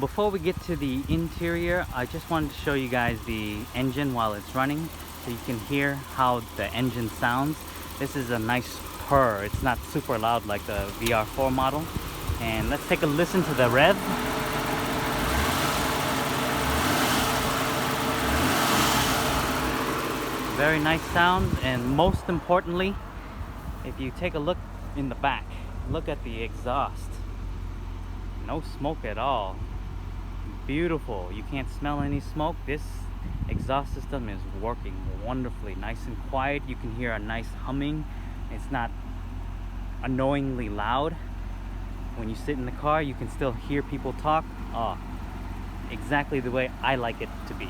before we get to the interior, I just wanted to show you guys the engine while it's running, so you can hear how the engine sounds. This is a nice purr. It's not super loud like the VR4 model. And let's take a listen to the rev. Very nice sound, and most importantly, if you take a look in the back, look at the exhaust. No smoke at all. Beautiful. You can't smell any smoke. This exhaust system is working wonderfully. Nice and quiet. You can hear a nice humming. It's not annoyingly loud. When you sit in the car, you can still hear people talk. Exactly the way I like it to be.